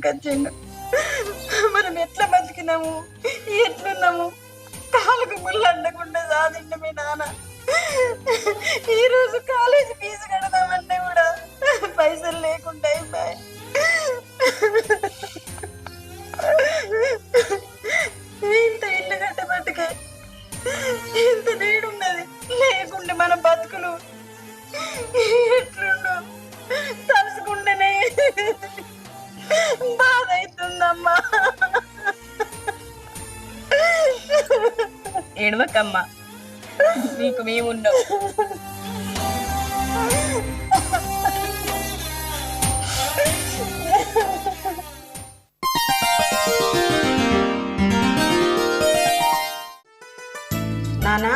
తీసుకొచ్చిండు. మనం ఎట్లా బతికినాము, ఎట్లున్నాము, కాలుకు ముళ్ళు అండకుండా సాధిండు మీ నాన్న. ఈరోజు కాలేజీ ఫీజు కడదామంటే కూడా పైసలు లేకుండా అయిపోయాయి. ఇంత ఇల్లు కట్టబట్టుకే ఇంత నీడున్నది, లేకుంటే మన బతుకులు ఎట్లుండు తలుసుకుంటేనే బాధ అవుతుందమ్మా. ఏడవకమ్మా, నీకు మేమున్నాం. నానా